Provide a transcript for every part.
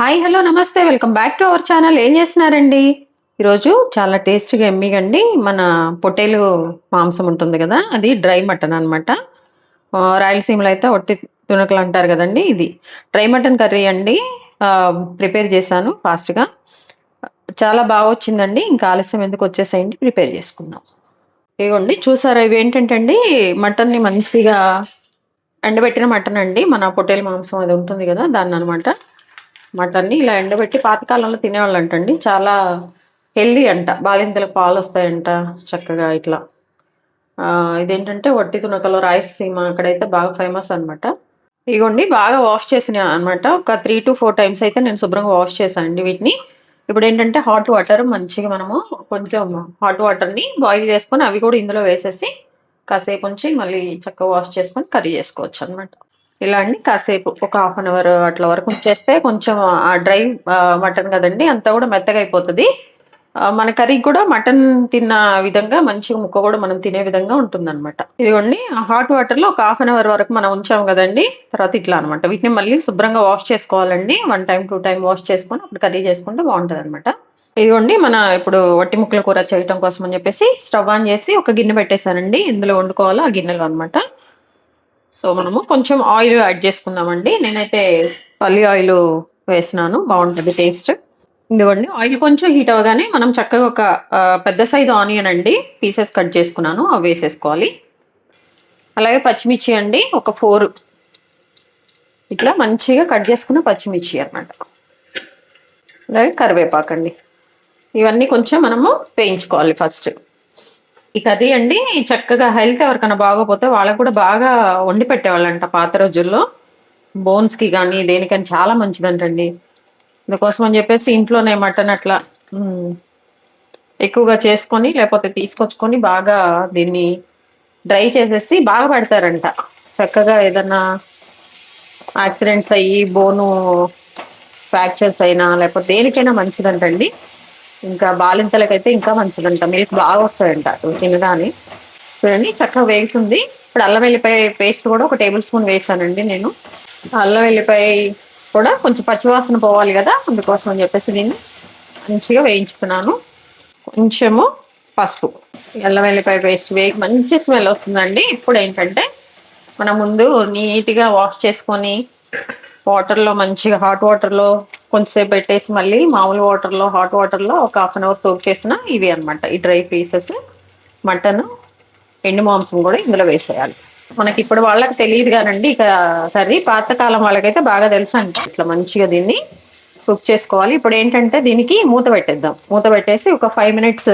Hi hello నమస్తే welcome back to our channel. ఏం చేస్తున్నారండి? ఈరోజు చాలా టేస్టీగా ఎమ్మిగండి మన పొట్టేలు మాంసం ఉంటుంది కదా, అది డ్రై మటన్ అనమాట. రాయలసీమలో అయితే ఒట్టి తునకలు అంటారు కదండి, ఇది డ్రై మటన్ కర్రీ అండి. ప్రిపేర్ చేశాను ఫాస్ట్గా, చాలా బాగా వచ్చిందండి. ఇంకా ఆలస్యం ఎందుకు, వచ్చేసేయండి ప్రిపేర్ చేసుకుందాం. ఇదిగోండి చూసారా, ఇవి ఏంటంటే అండి మటన్ని మంచిగా ఎండబెట్టిన మటన్ అండి. మన పొట్టేలు మాంసం అది ఉంటుంది కదా, దాన్ని అనమాట. మటన్ని ఇలా ఎండబెట్టి పాతకాలంలో తినేవాళ్ళు అంటండి, చాలా హెల్దీ అంట. బాలింతలకు పాలు వస్తాయంట చక్కగా ఇట్లా. ఇదేంటంటే వట్టి తునకలో రాయలసీమ అక్కడైతే బాగా ఫేమస్ అనమాట. ఇగోండి బాగా వాష్ చేసిన అనమాట. ఒక 3 to 4 టైమ్స్ అయితే నేను శుభ్రంగా వాష్ చేశాను అండి వీటిని. ఇప్పుడు ఏంటంటే హాట్ వాటర్ మంచిగా మనము కొంచెం హాట్ వాటర్ని బాయిల్ చేసుకొని అవి కూడా ఇందులో వేసేసి కాసేపు ఉంచి మళ్ళీ చక్కగా వాష్ చేసుకొని కర్రీ చేసుకోవచ్చు అనమాట. ఇలా అండి కాసేపు ఒక హాఫ్ అన్ అవర్ అట్లా వరకు ఉంచేస్తే కొంచెం ఆ డ్రై మటన్ కదండి, అంతా కూడా మెత్తగా అయిపోతుంది. మన కర్రీకి కూడా మటన్ తిన్న విధంగా మంచిగా ముక్క కూడా మనం తినే విధంగా ఉంటుందన్నమాట. ఇదిగోండి హాట్ వాటర్లో ఒక హాఫ్ అన్ అవర్ వరకు మనం ఉంచాం కదండి, తర్వాత ఇట్లా అనమాట. వీటిని మళ్ళీ శుభ్రంగా వాష్ చేసుకోవాలండి. 1 time 2 time వాష్ చేసుకొని అప్పుడు కర్రీ చేసుకుంటే బాగుంటుంది అనమాట. ఇదిగోండి మన ఇప్పుడు వట్టి ముక్కల కూర చేయటం కోసం అని చెప్పేసి స్టవ్ ఆన్ చేసి ఒక గిన్నె పెట్టేశానండి. ఇందులో వండుకోవాలో ఆ గిన్నెలో అనమాట. సో మనము కొంచెం ఆయిల్ యాడ్ చేసుకుందామండి. నేనైతే పల్లి ఆయిల్ వేసినాను, బాగుంటుంది టేస్ట్. ఇదిగోండి ఆయిల్ కొంచెం హీట్ అవ్వగానే మనం చక్కగా ఒక పెద్ద సైజు ఆనియన్ అండి పీసెస్ కట్ చేసుకున్నాను, అవి వేసేసుకోవాలి. అలాగే పచ్చిమిర్చి అండి ఒక 4 ఇట్లా మంచిగా కట్ చేసుకున్న పచ్చిమిర్చి అనమాట. అలాగే కరివేపాకండి. ఇవన్నీ కొంచెం మనము వేయించుకోవాలి ఫస్ట్. ఈ కర్రీ అండి చక్కగా హెల్త్ ఎవరికైనా బాగోపోతే వాళ్ళకు కూడా బాగా వండి పెట్టేవాళ్ళంట పాత రోజుల్లో. బోన్స్కి కానీ దేనికని చాలా మంచిదంటండి. అందుకోసం అని చెప్పేసి ఇంట్లోనే మటన్ అట్లా ఎక్కువగా చేసుకొని లేకపోతే తీసుకొచ్చుకొని బాగా దీన్ని డ్రై చేసేసి బాగా పెడతారంట. చక్కగా ఏదన్నా యాక్సిడెంట్స్ అయ్యి బోను ఫ్రాక్చర్స్ అయినా లేకపోతే దేనికైనా మంచిదంటండి. ఇంకా బాలింతలకైతే ఇంకా మంచిదంట, మిల్క్ బాగా వస్తాయంట తినగానే. చూడండి చక్కగా వేగుతుంది. ఇప్పుడు అల్లం వెల్లిపాయ పేస్ట్ కూడా ఒక టేబుల్ స్పూన్ వేసానండి నేను. అల్లం వెల్లిపాయ కూడా కొంచెం పచ్చివాసన పోవాలి కదా, అందుకోసం అని చెప్పేసి దీన్ని మంచిగా వేయించుకున్నాను. కొంచెము పసుపు, అల్లం వెల్లిపాయ పేస్ట్ వేగి మంచి స్మెల్ వస్తుందండి. ఇప్పుడు ఏంటంటే మనం ముందు నీట్గా వాష్ చేసుకొని వాటర్లో మంచిగా హాట్ వాటర్లో కొంచెంసేపు పెట్టేసి మళ్ళీ మామూలు వాటర్లో హాట్ వాటర్లో ఒక హాఫ్ అన్ అవర్ సోక్ చేసిన ఇవి అనమాట ఈ డ్రై పీసెస్. మటన్ ఎండు మాంసం కూడా ఇందులో వేసేయాలి. మనకి ఇప్పుడు వాళ్ళకి తెలియదు కానండి ఇక కర్రీ, పాతకాలం వాళ్ళకైతే బాగా తెలుసు అండి. ఇట్లా మంచిగా దీన్ని కుక్ చేసుకోవాలి. ఇప్పుడు ఏంటంటే దీనికి మూత పెట్టేద్దాం. మూత పెట్టేసి ఒక 5 minutes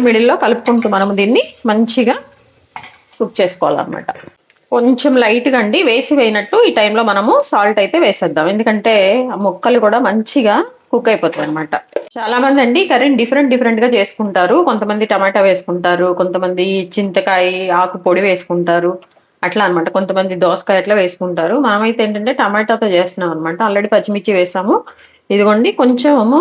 మిడిల్లో కలుపుకుంటూ మనం దీన్ని మంచిగా కుక్ చేసుకోవాలన్నమాట. కొంచెం లైట్గా అండి వేసి వేయినట్టు ఈ టైంలో మనము సాల్ట్ అయితే వేసేద్దాం, ఎందుకంటే ఆ ముక్కలు కూడా మంచిగా కుక్ అయిపోతాయి అనమాట. చాలా మంది అండి కర్రీని డిఫరెంట్గా చేసుకుంటారు. కొంతమంది టమాటా వేసుకుంటారు, కొంతమంది చింతకాయ ఆకు పొడి వేసుకుంటారు, అట్లా అనమాట. కొంతమంది దోసకాయ అట్లా వేసుకుంటారు. మనమైతే ఏంటంటే టమాటాతో చేస్తున్నాం అనమాట. ఆల్రెడీ పచ్చిమిర్చి వేసాము. ఇదిగోండి కొంచెము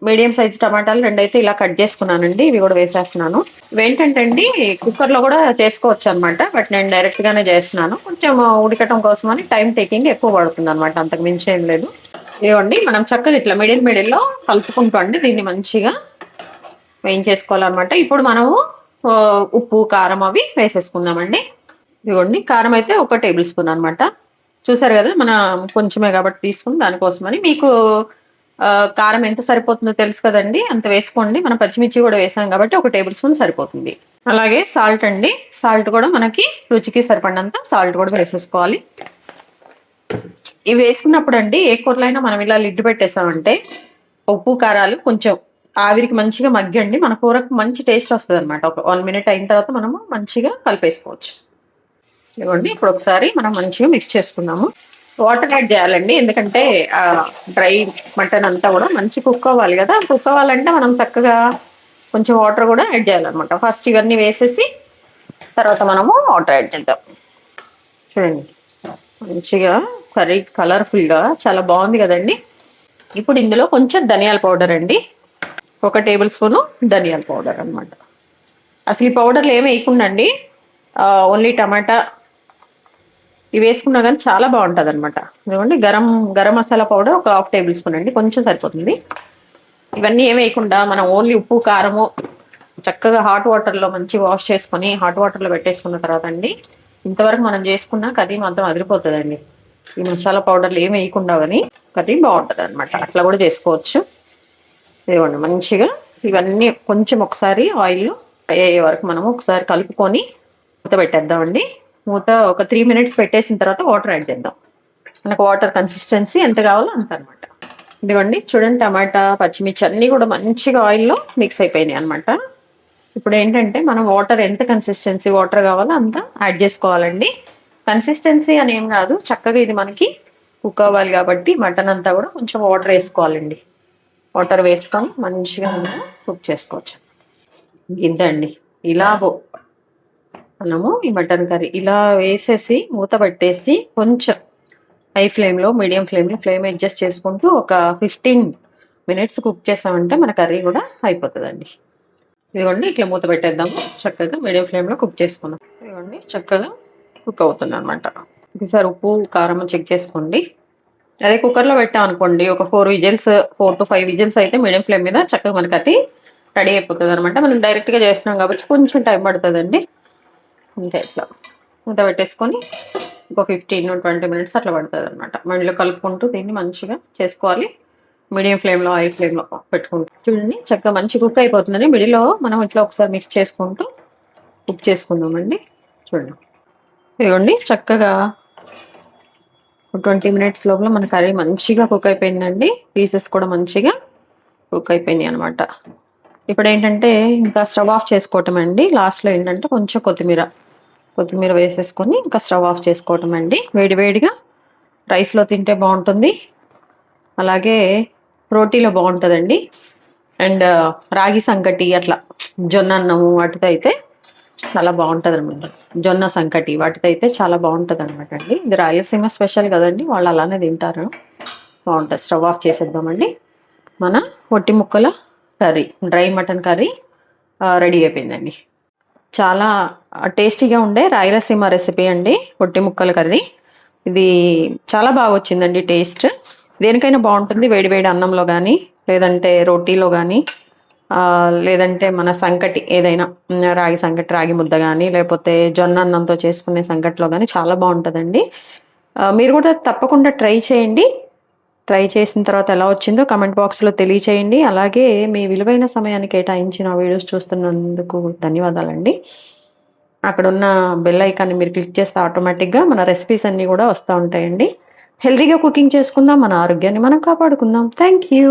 మీడియం సైజ్ టమాటాలు 2 అయితే ఇలా కట్ చేసుకున్నానండి, ఇవి కూడా వేసేస్తున్నాను. ఇవేంటంటే అండి కుక్కర్లో కూడా చేసుకోవచ్చు అనమాట, బట్ నేను డైరెక్ట్గానే చేస్తున్నాను. కొంచెం ఉడకటం కోసం అని టైం టేకింగ్ ఎక్కువ పడుతుంది అనమాట, అంతకు మించి ఏం లేదు. ఇదిగోండి మనం చక్కగా ఇట్లా మిడిల్లో కలుపుకుంటూ అండి దీన్ని మంచిగా వేయించేసుకోవాలన్నమాట. ఇప్పుడు మనము ఉప్పు కారం అవి వేసేసుకుందామండి. ఇదిగోండి కారం అయితే 1 టేబుల్ స్పూన్ అనమాట. చూసారు కదా, మనం కొంచెమే కాబట్టి తీసుకుని దానికోసమని. మీకు కారం ఎంత సరిపోతుందో తెలుసు కదండి, అంత వేసుకోండి. మనం పచ్చిమిర్చి కూడా వేసాం కాబట్టి 1 టేబుల్ స్పూన్ సరిపోతుంది. అలాగే సాల్ట్ అండి, సాల్ట్ కూడా మనకి రుచికి సరిపడినంత సాల్ట్ కూడా వేసేసుకోవాలి. ఇవి వేసుకున్నప్పుడు అండి ఏ కూరలైనా మనం ఇలా లిడ్ పెట్టేసామంటే ఉప్పు కారాలు కొంచెం ఆవిరికి మంచిగా మగ్గండి, మన కూరకు మంచి టేస్ట్ వస్తుంది అనమాట. ఒక 1 minute అయిన తర్వాత మనము మంచిగా కలిపేసుకోవచ్చు. ఇవ్వండి ఇప్పుడు ఒకసారి మనం మంచిగా మిక్స్ చేసుకుందాము. వాటర్ యాడ్ చేయాలండి, ఎందుకంటే డ్రై మటన్ అంతా కూడా మంచి కుక్ అవ్వాలి కదా. కుక్ అవ్వాలంటే మనం చక్కగా కొంచెం వాటర్ కూడా యాడ్ చేయాలన్నమాట. ఫస్ట్ ఇవన్నీ వేసేసి తర్వాత మనము వాటర్ యాడ్ చేద్దాం. చూడండి మంచిగా కర్రీ కలర్ఫుల్గా చాలా బాగుంది కదండి. ఇప్పుడు ఇందులో కొంచెం ధనియాల పౌడర్ అండి, 1 టేబుల్ స్పూను ధనియాల పౌడర్ అనమాట. అసలు ఈ పౌడర్లు ఏమి వేయకుండా అండి, ఓన్లీ టమాటా ఇవి వేసుకున్నా కానీ చాలా బాగుంటుంది అనమాట. ఇదిగోండి గరం మసాలా పౌడర్ ఒక 1/2 టేబుల్ స్పూన్ అండి, కొంచెం సరిపోతుంది. ఇవన్నీ ఏం వేయకుండా మనం ఓన్లీ ఉప్పు కారము చక్కగా హాట్ వాటర్లో మంచి వాష్ చేసుకొని హాట్ వాటర్లో పెట్టేసుకున్న తర్వాత అండి, ఇంతవరకు మనం చేసుకున్న కర్రీ మాత్రం అదిరిపోతుందండి. ఈ మసాలా పౌడర్లు ఏమి వేయకుండా కానీ కర్రీ బాగుంటుంది అనమాట. అట్లా కూడా చేసుకోవచ్చు. ఇదిగోండి మంచిగా ఇవన్నీ కొంచెం ఒకసారి ఆయిల్ ఫ్రై అయ్యే వరకు మనము ఒకసారి కలుపుకొని మూత పెట్టేద్దామండి. మూత ఒక 3 మినిట్స్ పెట్టేసిన తర్వాత వాటర్ యాడ్ చేద్దాం. మనకు వాటర్ కన్సిస్టెన్సీ ఎంత కావాలో అంత అనమాట. ఇదిగోండి చూడండి, టమాటా పచ్చిమిర్చి అన్నీ కూడా మంచిగా ఆయిల్లో మిక్స్ అయిపోయినాయి అనమాట. ఇప్పుడు ఏంటంటే మనం వాటర్ ఎంత కన్సిస్టెన్సీ వాటర్ కావాలో అంత యాడ్ చేసుకోవాలండి. కన్సిస్టెన్సీ అని ఏం కాదు, చక్కగా ఇది మనకి కుక్ అవ్వాలి కాబట్టి మటన్ అంతా కూడా కొంచెం వాటర్ వేసుకోవాలండి. వాటర్ వేసుకొని మంచిగా మనం కుక్ చేసుకోవచ్చు. ఇంతండి, ఇలా మనము ఈ మటన్ కర్రీ ఇలా వేసేసి మూత పెట్టేసి కొంచెం హై ఫ్లేమ్లో మీడియం ఫ్లేమ్లో ఫ్లేమ్ అడ్జస్ట్ చేసుకుంటూ ఒక 15 మినిట్స్ కుక్ చేసామంటే మన కర్రీ కూడా అయిపోతుందండి. ఇదిగోండి ఇట్లా మూత పెట్టేద్దాము. చక్కగా మీడియం ఫ్లేమ్లో కుక్ చేసుకుందాం. ఇదిగోండి చక్కగా కుక్ అవుతుంది అనమాట. ఒకసారి ఉప్పు కారం చెక్ చేసుకోండి. అదే కుక్కర్లో పెట్టాం అనుకోండి, ఒక 4 to 5 విజిల్స్ అయితే మీడియం ఫ్లేమ్ మీద చక్కగా మన కర్రీ రెడీ అయిపోతుంది అనమాట. మనం డైరెక్ట్గా చేస్తున్నాం కాబట్టి కొంచెం టైం పడుతుందండి. అంతే, ఇట్లా మూత పెట్టేసుకొని ఒక 15-20 మినిట్స్ అట్లా పడుతుంది అనమాట. మళ్ళీ కలుపుకుంటూ దీన్ని మంచిగా చేసుకోవాలి. మీడియం ఫ్లేమ్లో హై ఫ్లేమ్లో పెట్టుకుంటూ చూడండి చక్కగా మంచి కుక్ అయిపోతుందండి. మిడిల్లో మనం ఇట్లా ఒకసారి మిక్స్ చేసుకుంటూ కుక్ చేసుకుందామండి. చూడండి ఇదిగోండి చక్కగా 20 మినిట్స్ లోపల మన కర్రీ మంచిగా కుక్ అయిపోయిందండి. పీసెస్ కూడా మంచిగా కుక్ అయిపోయినాయి అనమాట. ఇప్పుడు ఏంటంటే ఇంకా స్టవ్ ఆఫ్ చేసుకోవటం అండి. లాస్ట్లో ఏంటంటే కొంచెం కొత్తిమీర వేసేసుకొని ఇంకా స్టవ్ ఆఫ్ చేసుకోవటం అండి. వేడివేడిగా రైస్లో తింటే బాగుంటుంది, అలాగే రోటీలో బాగుంటుందండి. అండ్ రాగి సంకటి అట్లా జొన్న అన్నము వాటితో అయితే చాలా బాగుంటుంది అనమాట. జొన్న సంకటి వాటితో అయితే చాలా బాగుంటుంది అనమాట అండి. ఇది రాయలసీమ స్పెషల్ కదండి, వాళ్ళు అలానే తింటారు, బాగుంటుంది. స్టవ్ ఆఫ్ చేసేద్దామండి. మన ఒట్టి ముక్కల curry, dry mutton curry ready అయిపోయిందండి. చాలా టేస్టీగా ఉండే రాయలసీమ రెసిపీ అండి ఒట్టి ముక్కల కర్రీ. ఇది చాలా బాగా వచ్చిందండి టేస్ట్. దేనికైనా బాగుంటుంది, వేడివేడి అన్నంలో కానీ లేదంటే రోటీలో కానీ లేదంటే మన సంకటి ఏదైనా రాగి సంకటి, రాగి ముద్ద కానీ లేకపోతే జొన్న అన్నంతో చేసుకునే సంకటిలో కానీ చాలా బాగుంటుందండి. మీరు కూడా తప్పకుండా ట్రై చేయండి. ట్రై చేసిన తర్వాత ఎలా వచ్చిందో కమెంట్ బాక్స్లో తెలియచేయండి. అలాగే మీ విలువైన సమయాన్ని కేటాయించి నా వీడియోస్ చూస్తున్నందుకు ధన్యవాదాలండి. అక్కడ ఉన్న బెల్ ఐకాన్ని మీరు క్లిక్ చేస్తే ఆటోమేటిక్గా మన రెసిపీస్ అన్నీ కూడా వస్తూ ఉంటాయండి. హెల్తీగా కుకింగ్ చేసుకుందాం, మన ఆరోగ్యాన్ని మనం కాపాడుకుందాం. Thank you.